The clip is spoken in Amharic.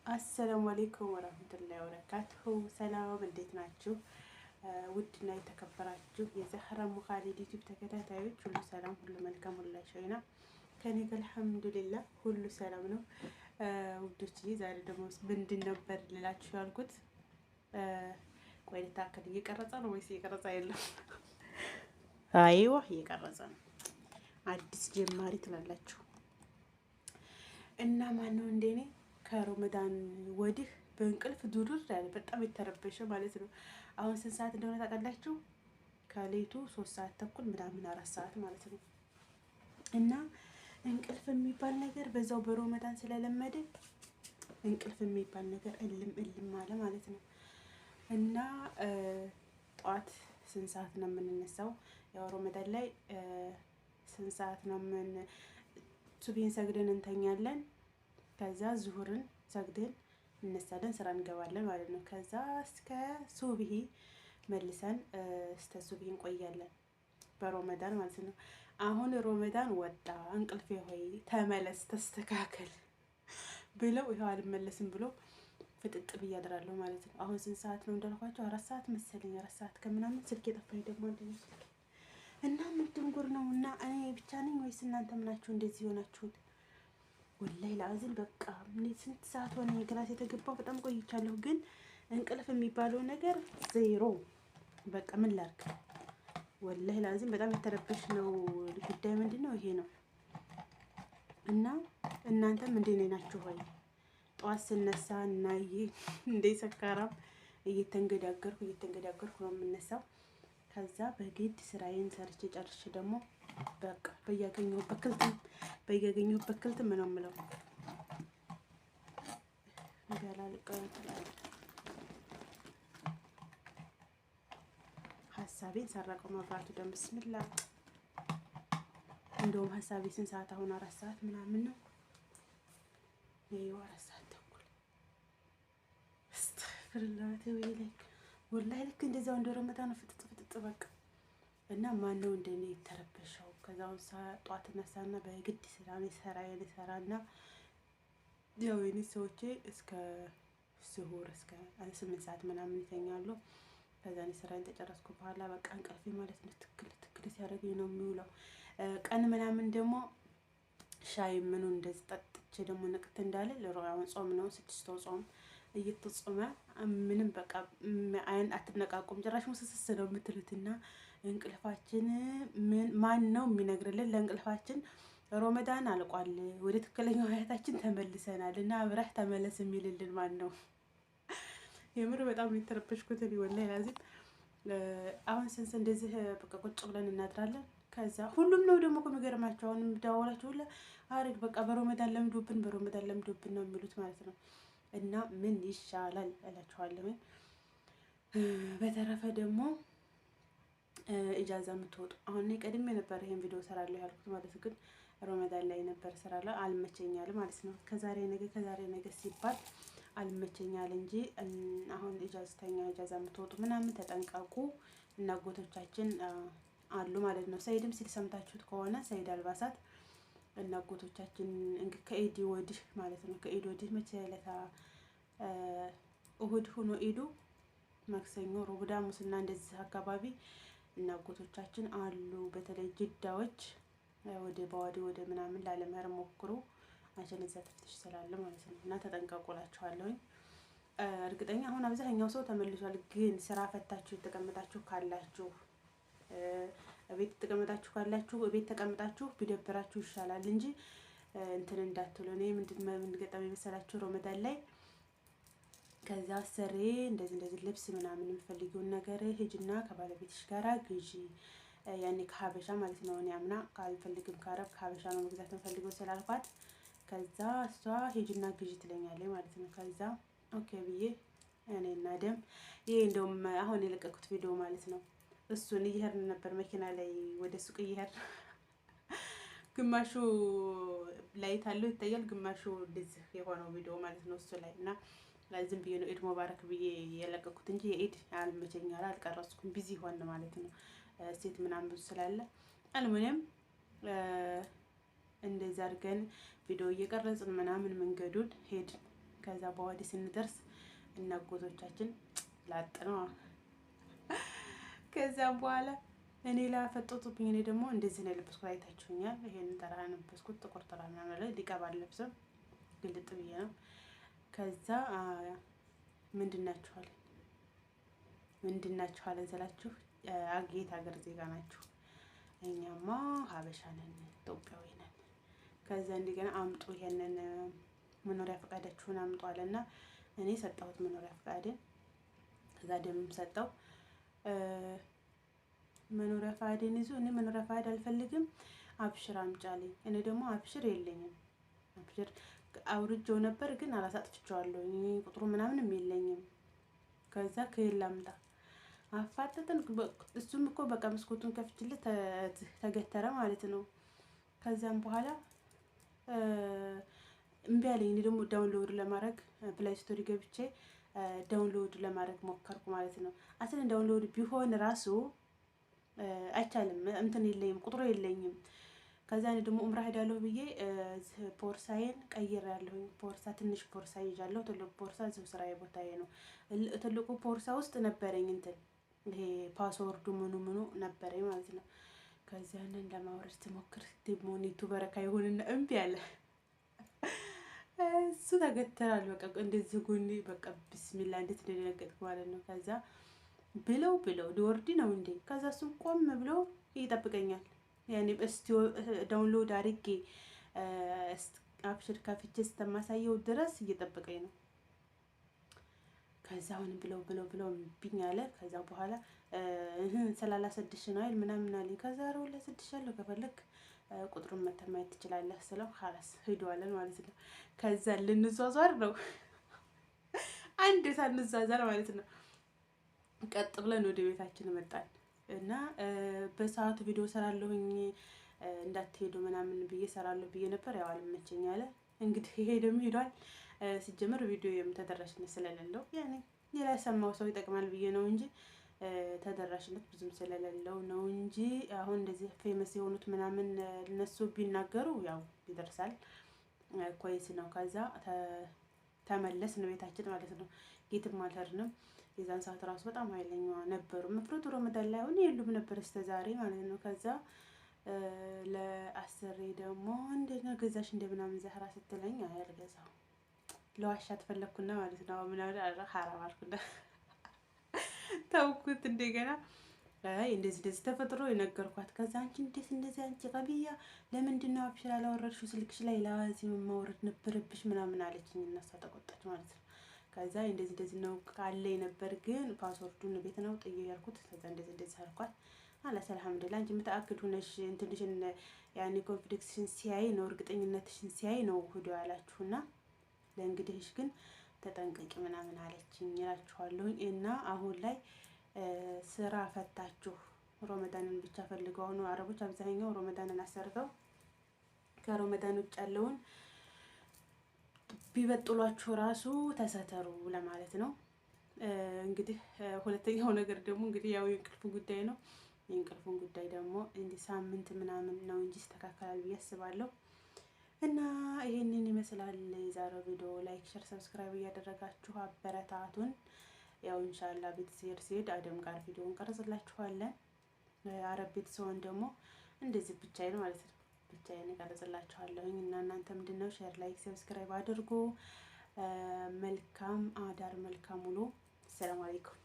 አሰላሙ አሌይኩም ወራህመቱላሂ ወበረካቱሁ። ሰላም እንዴት ናችሁ? ውድና የተከበራችሁ የዘህራ ሙኻሊድ ዩቲዩብ ተከታታዮች ሁሉ ሰላም፣ ሁሉ መልካም፣ ሁሉ ሸይና ከኔ ጋር አልሐምዱሊላህ ሁሉ ሰላም ነው። ውዶች ዛሬ ደግሞ ምንድን ነበር ልላችሁ ያልኩት፣ ቆይ ልታከል እየቀረጸ ነው ወይስ እየቀረጸ የለም? አይዋ እየቀረጸ ነው። አዲስ ጀማሪ ትላላችሁ እና ማነው እንደኔ ከረመዳን ወዲህ በእንቅልፍ ዱርር ያለ በጣም የተረበሸ ማለት ነው። አሁን ስንት ሰዓት እንደሆነ ታውቃላችሁ? ከሌቱ 3 ሰዓት ተኩል ምናምን 4 ሰዓት ማለት ነው። እና እንቅልፍ የሚባል ነገር በዛው በረመዳን ስለለመደ እንቅልፍ የሚባል ነገር እልም አለ ማለት ነው። እና ጠዋት ስንት ሰዓት ነው የምንነሳው? ያው ረመዳን ላይ ስንት ሰዓት ነው ሱብሂን ሰግደን እንተኛለን። ከዛ ዙሁርን ሰግደን እነሳለን፣ ስራ እንገባለን ማለት ነው። ከዛ እስከ ሱብሂ መልሰን እስከ ሱብሂ እንቆያለን በረመዳን ማለት ነው። አሁን ረመዳን ወጣ፣ እንቅልፌ ሆይ ተመለስ ተስተካከል ብለው ይኸው አልመለስም ብሎ ፍጥጥ ብዬ አድራለሁ ማለት ነው። አሁን ስንት ሰዓት ነው እንዳልኳቸው? 4 ሰዓት መሰለኝ፣ 4 ሰዓት ከምናምን ስልክ የጠፋኝ ደግሞ አንደኛው ስልክ እና ምንድን ጉር ነው። እና እኔ ብቻ ነኝ ወይስ እናንተም ናችሁ እንደዚህ ሆናችሁት? ወላሂ ለአዚም በቃ ምን ስንት ሰዓት ሆነ ክላስ የተገባው? በጣም ቆይቻለሁ። ግን እንቅልፍ የሚባለው ነገር ዜሮ። በቃ ምን ላድርግ? ወላሂ ለአዚም በጣም የተረበሽ ነው። ጉዳይ ምንድን ነው ይሄ ነው። እና እናንተም እንዴት ናችሁ? ሆይ ጠዋት ስነሳ እና እንደ ሰካራም እየተንገዳገርኩ ነው የምነሳው። ከዛ በግድ ስራዬን ሰርቼ ጨርሼ ደግሞ በቃ በያገኘሁበት ክልትም ነው የምለው። ሀሳቤን ሰረቀው መብራቱ ደም ብስምላ። እንደውም ሀሳቤ ስንት ሰዓት አሁን? 4 ሰዓት ምናምን ነው። ይኸው 4 ሰዓት ተኩል አስተፍርላቴ ወይ ልክ ወላሂ ልክ እንደዛው እንደ ረመዳን ነው ፍጥጥ በቃ። እና ማን ነው እንደኔ የተረበሸው? ከዛውን ጧት ነሳና በግድ ሰራና ያው የኔ ሰዎቼ እስከ ስሁር እስከ 8 ሰዓት ምናምን ይተኛሉ። ከዛ እኔ ስራዬን ተጨረስኩ በኋላ በቃ እንቅልፌ ማለት ነው ትክክል ሲያደርገኝ ነው የሚውለው። ቀን ምናምን ደግሞ ሻይ ምኑን እንደዚህ ጠጥቼ ደግሞ ንቅት እንዳለ ለሮያውን ጾም ነው 6 ጾም እየተጾመ ምንም በቃ አይን አትነቃቁም። ጭራሽ ሙስስስ ነው የምትሉትና እንቅልፋችን ማን ነው የሚነግርልን? ለእንቅልፋችን ረመዳን አልቋል፣ ወደ ትክክለኛው ሀያታችን ተመልሰናል እና አብረህ ተመለስ የሚልልን ማን ነው? የምር በጣም ነው የተረበሽኩት ወላሂ ላዚም። አሁን ስንት እንደዚህ በቃ ቁጭ ብለን እናድራለን። ከዛ ሁሉም ነው ደግሞ ከሚገርማቸው አሁን የምደዋወላችሁ ሁላ አሪፍ በቃ በረመዳን ለምዶብን ነው የሚሉት ማለት ነው። እና ምን ይሻላል እላችኋለሁ። በተረፈ ደግሞ ኢጃዛ የምትወጡ አሁን እኔ ቀድሜ ነበር ይሄን ቪዲዮ ሰራለሁ ያልኩት ማለት ግን ረመዳን ላይ ነበር ስራለሁ አልመቸኛል ማለት ነው። ከዛሬ ነገ ሲባል አልመቸኛል እንጂ አሁን ኢጃዝተኛ ኢጃዛ የምትወጡ ምናምን ተጠንቀቁ። እና አጎቶቻችን አሉ ማለት ነው። ሰይድም ሲል ሰምታችሁት ከሆነ ሰይድ አልባሳት እና አጎቶቻችን ከኢድ ወዲህ ማለት ነው። ከኢድ ወዲህ መቼ ዕለታ እሁድ ሆኖ ኢዱ ማክሰኞ፣ ረቡዕ፣ ሐሙስና እንደዚህ አካባቢ እና አጎቶቻችን አሉ። በተለይ ጅዳዎች ወደ ባዋዲ ወደ ምናምን ላለመሄድ ሞክሩ። አጀን እዛ ተፍትሽ ስላለ ማለት ነው። እና ተጠንቀቁላችኋለሁኝ። እርግጠኛ አሁን አብዛኛው ሰው ተመልሷል። ግን ስራ ፈታችሁ የተቀመጣችሁ ካላችሁ ቤት ተቀምጣችሁ ቢደብራችሁ ይሻላል እንጂ እንትን እንዳትሉ። እኔ ምን ገጠመኝ መሰላችሁ? ረመዳን ላይ ከዛ አሰሬ እንደዚህ ልብስ ምናምን የምፈልጊውን ነገር ሂጂና ከባለቤትሽ ጋራ ግዢ፣ ያኔ ከሀበሻ ማለት ነው። እኔ አምና ካልፈልግም ከአረብ ከሀበሻ ነው መግዛት የምፈልገው ስላልኳት፣ ከዛ እሷ ሂጂና ግዢ ትለኛለች ማለት ነው። ከዛ ኦኬ ብዬ እኔና ደም ይሄ እንደውም አሁን የለቀኩት ቪዲዮ ማለት ነው። እሱን እየሄድን ነበር መኪና ላይ ወደ ሱቅ እየሄድን ግማሹ ላይ ታለው ይታያል፣ ግማሹ እንደዚህ የሆነው ቪዲዮ ማለት ነው እሱ ላይ እና ዝም ብዬ ነው ኢድ ሙባረክ ብዬ የለቀኩት እንጂ የኢድ አልመቸኛል አልቀረጽኩም። ቢዚ ሆነ ማለት ነው ሴት ምናምን ብዙ ስላለ አልሙኒየም እንደዛ አድርገን ቪዲዮ እየቀረጽን ምናምን መንገዱን ሄድ። ከዛ በዋዲ ስንደርስ እናጎቶቻችን ላጥ ነው። ከዛም በኋላ እኔ ላፈጠጡብኝ። እኔ ደግሞ እንደዚህ ነው የለበስኩት፣ አይታችሁኛል። ይሄንን ተራ የለበስኩት ጥቁር ተራ ምናምን ላይ ሊቀባ አልለብስም፣ ግልጥ ብዬ ነው። ከዛ ምንድናችኋለን ስላችሁ የት ሀገር ዜጋ ናችሁ? እኛማ ሀበሻ ነን፣ ኢትዮጵያዊ ነን። ከዛ እንደገና አምጡ ይሄንን መኖሪያ ፈቃዳችሁን አምጡ አለና እኔ ሰጣሁት መኖሪያ ፈቃድን። ከዛ ደምም ሰጠው መኖሪያ ፈቃድን ይዞ እኔ መኖሪያ ፈቃድ አልፈልግም አብሽር አምጫለኝ። እኔ ደግሞ አብሽር የለኝም፣ አብሽር አውርጄው ነበር ግን አላሳጥፍቼዋለሁ፣ ቁጥሩ ምናምንም የለኝም። ከዛ ከየት ላምጣ አፋጠጥን። እሱም እኮ በቃ መስኮቱን ከፍችለት ተገተረ ማለት ነው። ከዛም በኋላ እምቢ አለኝ። እኔ ደግሞ ዳውንሎድ ለማድረግ ፕላይ ስቶሪ ገብቼ ዳውንሎድ ለማድረግ ሞከርኩ ማለት ነው። አስለን ዳውንሎድ ቢሆን ራሱ አይቻልም፣ እንትን የለኝም፣ ቁጥሩ የለኝም። ከዛ እኔ ደግሞ ኡምራ ሄዳለሁ ብዬ ቦርሳዬን ቀይሬያለሁ። ቦርሳ ትንሽ ቦርሳ ይዣለሁ፣ ትልቁ ቦርሳ እዚሁ ስራዬ ቦታዬ ነው። ትልቁ ቦርሳ ውስጥ ነበረኝ እንትን ይሄ ፓስወርዱ ምኑ ነበረኝ ማለት ነው። ከዛ ያንን ለማውረድ ትሞክር ደግሞ ኔቱ በረካ ይሁንና እምቢ አለ። እሱ ተገተራል። በቃ እንደዚህ ጎኔ በቃ ቢስሚላ እንዴት እንደደነገጥኩ ማለት ነው። ከዛ ብለው ሊወርድ ነው እንዴ? ከዛ እሱም ቆም ብሎ ይጠብቀኛል። ያኔ እስቲ ዳውንሎድ አድርጌ አብሽር ከፍቼ እስከማሳየው ድረስ እየጠበቀኝ ነው። ከዛ አሁን ብለው እምቢኝ አለ። ከዛ በኋላ ስላላሰድሽ ነው አይደል ምናምን አለኝ። ከዛ አረው ላሰድሻለሁ ከፈለክ ቁጥሩን መተህ ማየት ትችላለህ ስለው ሀላስ ሄዷለን ማለት ነው። ከዛ ልንዟዟር ነው አንድ ሳንዟዟር ማለት ነው። ቀጥ ብለን ወደ ቤታችን መጣን እና በሰዓቱ ቪዲዮ ሰራለሁኝ እንዳትሄዱ ምናምን ብዬ ሰራለሁ ብዬ ነበር። ያው አልመቸኝ አለ። እንግዲህ ይሄ ደግሞ ሄዷል። ሲጀመር ቪዲዮ ተደራሽነት ስለሌለው ያኔ ሌላ ሰማው ሰው ይጠቅማል ብዬ ነው እንጂ ተደራሽነት ብዙም ስለሌለው ነው እንጂ አሁን እንደዚህ ፌመስ የሆኑት ምናምን እነሱ ቢናገሩ ያው ይደርሳል። ኮይስ ነው። ከዛ ተመለስን ቤታችን ማለት ነው። የትም አልሄድንም። የዛን ሰዓት ራሱ በጣም ኃይለኛ ነበሩ። መፍረቱ ረመዳን ላይ አሁን የሉም ነበር እስከ ዛሬ ማለት ነው። ከዛ ለአሰሬ ደግሞ እንደና ገዛሽ እንደምናምን ዘህራ ስትለኝ አልገዛው ለዋሻት ፈለኩና ማለት ነው። ምናምን ሐራም አልኩና ታውኩት። እንደገና አይ እንደዚህ ተፈጥሮ የነገርኳት። ከዛ አንቺ እንዴት እንደዚህ አንቺ ቀብያ ለምንድነው አብሽር አላወረድሽው ስልክሽ ላይ ላዚም ማውረድ ነበረብሽ ምናምን አለችኝ። እና እሷ ተቆጣች ማለት ነው። ከዛ እንደዚህ ነው ካለኝ ነበር ግን ፓስወርዱን ቤት ነው ጥዬ ያልኩት። ከዛ እንደዚህ አልኳት። አላስ አልሐምዱሊላህ አንቺ ምታአክዱ ነሽ እንትንሽን ያኔ ኮንፊደንስሽን ሲያይ ነው እርግጠኝነትሽን ሲያይ ነው ሂዶ ያላችሁና ለእንግዲህሽ ግን ተጠንቀቂ ምናምን አለችኝ እላችኋለሁ። እና አሁን ላይ ስራ ፈታችሁ ረመዳንን ብቻ ፈልገው አሁን አረቦች አብዛኛው ረመዳንን አሰርተው ከረመዳን ውጭ ያለውን ቢበጥሏችሁ ራሱ ተሰተሩ ለማለት ነው። እንግዲህ ሁለተኛው ነገር ደግሞ እንግዲህ ያው የእንቅልፍ ጉዳይ ነው። የእንቅልፉን ጉዳይ ደግሞ እንዲህ ሳምንት ምናምን ነው እንጂ ይስተካከላል ብዬ አስባለሁ። እና ይሄንን ይመስላል የዛሬው ቪዲዮ። ላይክ፣ ሼር፣ ሰብስክራይብ እያደረጋችሁ አበረታቱን። ያው ኢንሻአላህ ቤት ሲሄድ አደም ጋር ቪዲዮን ቀርጽላችኋለን። አረብ ቤት ሲሆን ደግሞ እንደዚህ ብቻዬን ማለት ነው ብቻዬን ቀርጽላችኋለሁ። እና እናንተ ምንድነው ሼር፣ ላይክ፣ ሰብስክራይብ አድርጉ። መልካም አዳር፣ መልካም ውሎ። ሰላም አለይኩም።